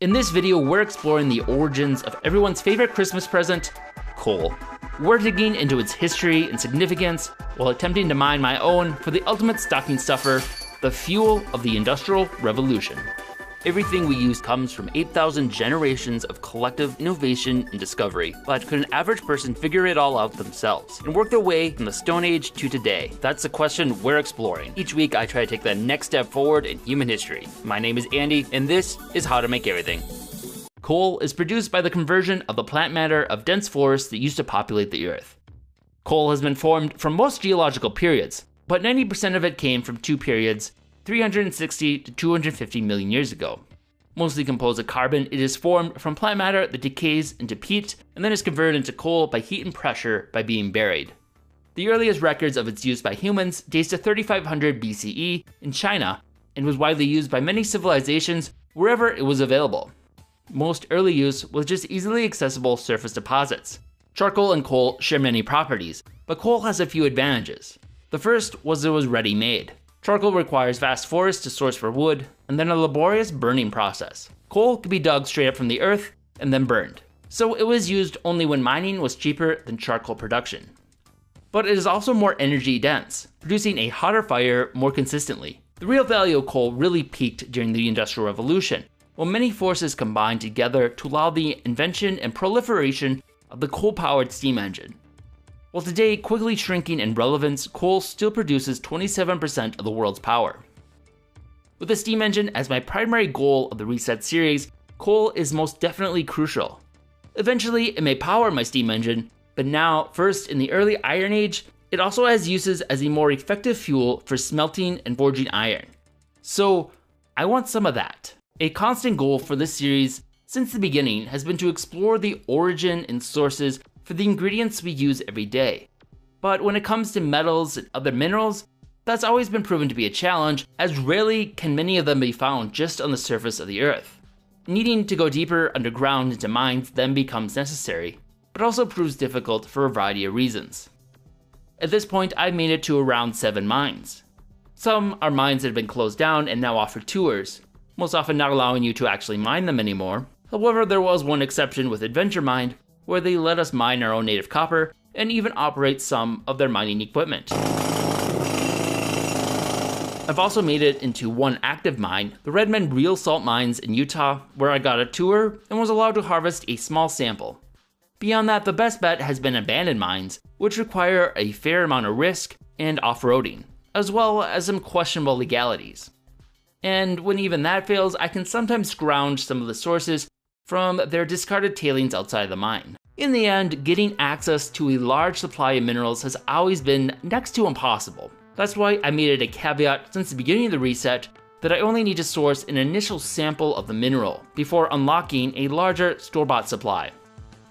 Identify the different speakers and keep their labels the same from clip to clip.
Speaker 1: In this video, we're exploring the origins of everyone's favorite Christmas present, coal. We're digging into its history and significance while attempting to mine my own for the ultimate stocking stuffer, the fuel of the Industrial Revolution. Everything we use comes from 8,000 generations of collective innovation and discovery, but could an average person figure it all out themselves and work their way from the Stone Age to today? That's the question we're exploring. Each week I try to take the next step forward in human history. My name is Andy, and this is How to Make Everything. Coal is produced by the conversion of the plant matter of dense forests that used to populate the earth. Coal has been formed from most geological periods, but 90% of it came from two periods, 360 to 250 million years ago. Mostly composed of carbon, it is formed from plant matter that decays into peat and then is converted into coal by heat and pressure by being buried. The earliest records of its use by humans dates to 3500 BCE in China and was widely used by many civilizations wherever it was available. Most early use was just easily accessible surface deposits. Charcoal and coal share many properties, but coal has a few advantages. The first was it was ready-made. Charcoal requires vast forests to source for wood, and then a laborious burning process. Coal could be dug straight up from the earth and then burned, so it was used only when mining was cheaper than charcoal production. But it is also more energy dense, producing a hotter fire more consistently. The real value of coal really peaked during the Industrial Revolution, when many forces combined together to allow the invention and proliferation of the coal-powered steam engine. While today quickly shrinking in relevance, coal still produces 27% of the world's power. With the steam engine as my primary goal of the Reset series, coal is most definitely crucial. Eventually, it may power my steam engine, but now, first in the early Iron Age, it also has uses as a more effective fuel for smelting and forging iron. So, I want some of that. A constant goal for this series since the beginning has been to explore the origin and sources for the ingredients we use every day. But when it comes to metals and other minerals, that's always been proven to be a challenge, as rarely can many of them be found just on the surface of the earth. Needing to go deeper underground into mines then becomes necessary, but also proves difficult for a variety of reasons. At this point, I've made it to around 7 mines. Some are mines that have been closed down and now offer tours, most often not allowing you to actually mine them anymore. However, there was one exception with Adventure Mine, where they let us mine our own native copper and even operate some of their mining equipment. I've also made it into one active mine, the Redmond Real Salt Mines in Utah, where I got a tour and was allowed to harvest a small sample. Beyond that, the best bet has been abandoned mines, which require a fair amount of risk and off-roading, as well as some questionable legalities. And when even that fails, I can sometimes scrounge some of the sources from their discarded tailings outside the mine. In the end, getting access to a large supply of minerals has always been next to impossible. That's why I made it a caveat since the beginning of the reset that I only need to source an initial sample of the mineral before unlocking a larger store-bought supply,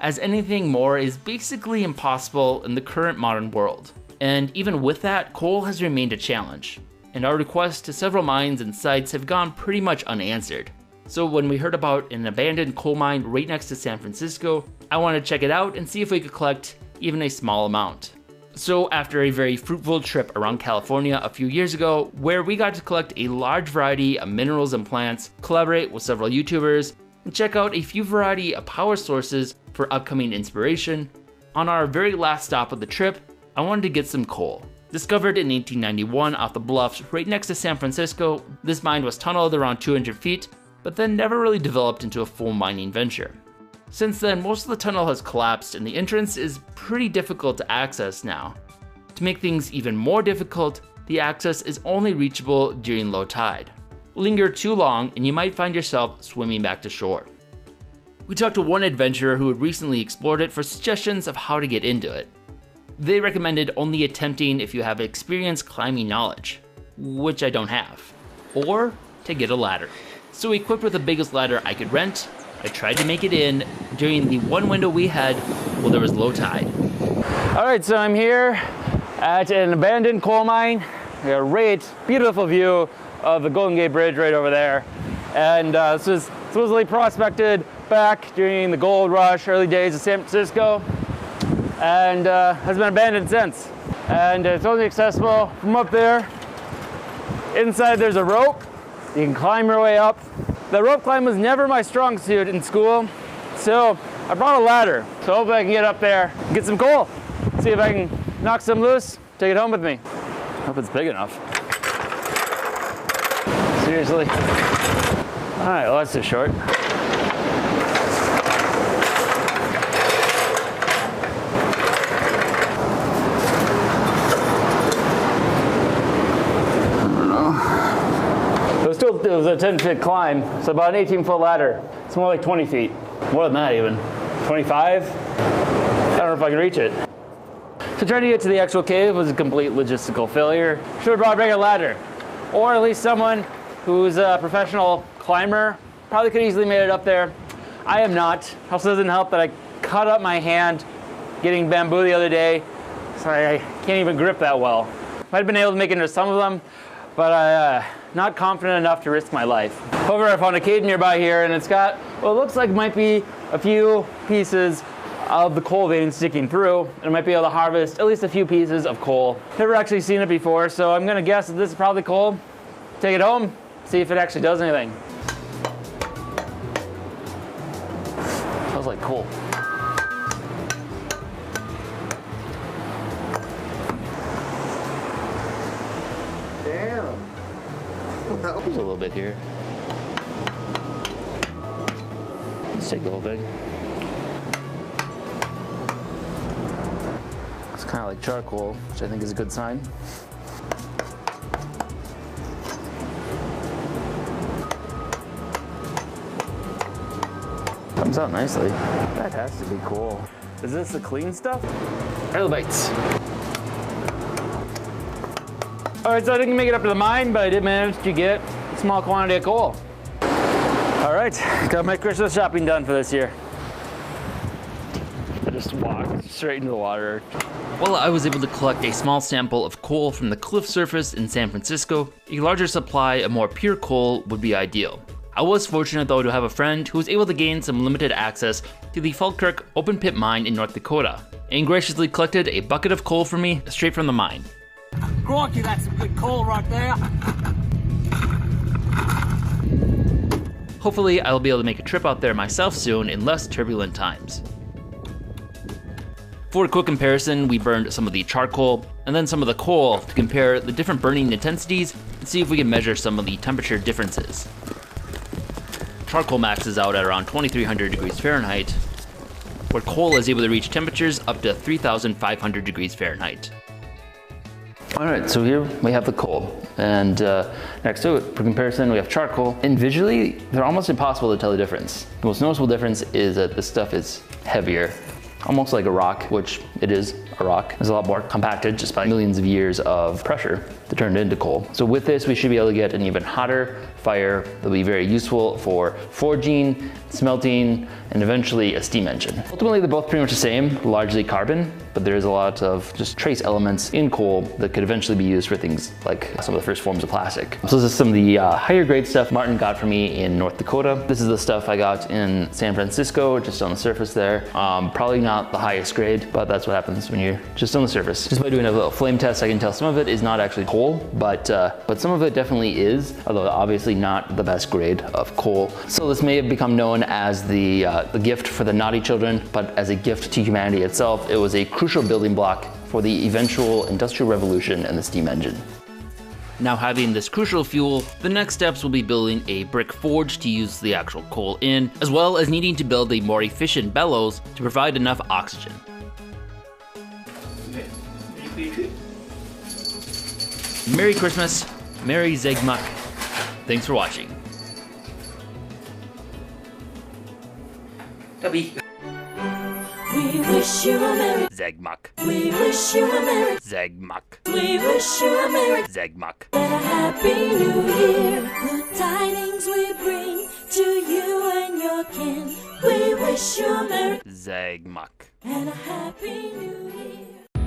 Speaker 1: as anything more is basically impossible in the current modern world. And even with that, coal has remained a challenge, and our requests to several mines and sites have gone pretty much unanswered. So when we heard about an abandoned coal mine right next to San Francisco, I wanted to check it out and see if we could collect even a small amount. So after a very fruitful trip around California a few years ago, where we got to collect a large variety of minerals and plants, collaborate with several YouTubers, and check out a few variety of power sources for upcoming inspiration, on our very last stop of the trip, I wanted to get some coal. Discovered in 1891 off the bluffs right next to San Francisco, this mine was tunneled around 200 feet, but then never really developed into a full mining venture. Since then, most of the tunnel has collapsed and the entrance is pretty difficult to access now. To make things even more difficult, the access is only reachable during low tide. Linger too long and you might find yourself swimming back to shore. We talked to one adventurer who had recently explored it for suggestions of how to get into it. They recommended only attempting if you have experience climbing knowledge, which I don't have, or to get a ladder. So equipped with the biggest ladder I could rent, I tried to make it in during the one window we had while there was low tide.
Speaker 2: All right, so I'm here at an abandoned coal mine. We got a great, beautiful view of the Golden Gate Bridge right over there. And this was supposedly prospected back during the gold rush, early days of San Francisco, and has been abandoned since. And it's only accessible from up there. Inside there's a rope. You can climb your way up The rope climb was never my strong suit in school, so I brought a ladder. So hopefully I can get up there, get some coal, see if I can knock some loose, take it home with me. Hope it's big enough. Seriously. All right, well, that's too short. It was a 10-foot climb, so about an 18-foot ladder. It's more like 20 feet. More than that even. 25? I don't know if I can reach it. So trying to get to the actual cave was a complete logistical failure. Should have brought a bigger ladder. Or at least someone who's a professional climber. Probably could easily made it up there. I am not. Also doesn't help that I cut up my hand getting bamboo the other day, so I can't even grip that well. Might have been able to make it into some of them, but not confident enough to risk my life. However, I found a cave nearby here, and it's got what looks like might be a few pieces of the coal vein sticking through, and I might be able to harvest at least a few pieces of coal. Never actually seen it before, so I'm gonna guess that this is probably coal. Take it home, see if it actually does anything. Smells like coal. There's a little bit here. Let's take the whole thing. It's kind of like charcoal, which I think is a good sign. Comes out nicely. That has to be cool. Is this the clean stuff? Trilobites. All right, so I didn't make it up to the mine, but I did manage to get a small quantity of coal. All right, got my Christmas shopping done for this year. I just walked straight into the water.
Speaker 1: While I was able to collect a small sample of coal from the cliff surface in San Francisco, a larger supply of more pure coal would be ideal. I was fortunate though to have a friend who was able to gain some limited access to the Falkirk open pit mine in North Dakota, and graciously collected a bucket of coal for me straight from the mine.
Speaker 3: Crikey, that's some good coal right there.
Speaker 1: Hopefully I'll be able to make a trip out there myself soon in less turbulent times. For a quick comparison, we burned some of the charcoal and then some of the coal to compare the different burning intensities and see if we can measure some of the temperature differences. Charcoal maxes out at around 2300 degrees Fahrenheit, where coal is able to reach temperatures up to 3500 degrees Fahrenheit.
Speaker 2: All right, so here we have the coal, and next to it, for comparison, we have charcoal. And visually, they're almost impossible to tell the difference. The most noticeable difference is that this stuff is heavier, almost like a rock, which it is a rock. It's a lot more compacted just by millions of years of pressure that turned it into coal. So with this, we should be able to get an even hotter fire that'll be very useful for forging, smelting, and eventually a steam engine. Ultimately, they're both pretty much the same, largely carbon, but there is a lot of just trace elements in coal that could eventually be used for things like some of the first forms of plastic. So this is some of the higher grade stuff Martin got for me in North Dakota. This is the stuff I got in San Francisco, just on the surface there. Probably not the highest grade, but that's what happens when you're just on the surface. Just by doing a little flame test, I can tell some of it is not actually coal, but some of it definitely is, although obviously not the best grade of coal. So this may have become known as the gift for the naughty children, but as a gift to humanity itself, it was a crucial building block for the eventual industrial revolution and the steam engine.
Speaker 1: Now having this crucial fuel, the next steps will be building a brick forge to use the actual coal in, as well as needing to build a more efficient bellows to provide enough oxygen. Merry Christmas, Merry Zegmuck. Thanks for watching. Tubby.
Speaker 4: We wish you a Merry
Speaker 1: Zegmuck.
Speaker 4: We wish you a Merry
Speaker 1: Zegmuck.
Speaker 4: We wish you a Merry
Speaker 1: Zegmuck.
Speaker 4: and a Happy New Year. Good tidings we bring to you and your kin. We wish you a Merry
Speaker 1: Zegmuck.
Speaker 4: and a Happy New Year.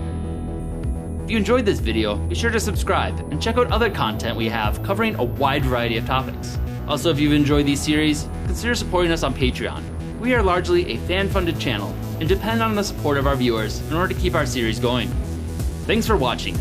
Speaker 1: If you enjoyed this video, be sure to subscribe and check out other content we have covering a wide variety of topics. Also, if you've enjoyed these series, consider supporting us on Patreon. We are largely a fan-funded channel and depend on the support of our viewers in order to keep our series going. Thanks for watching.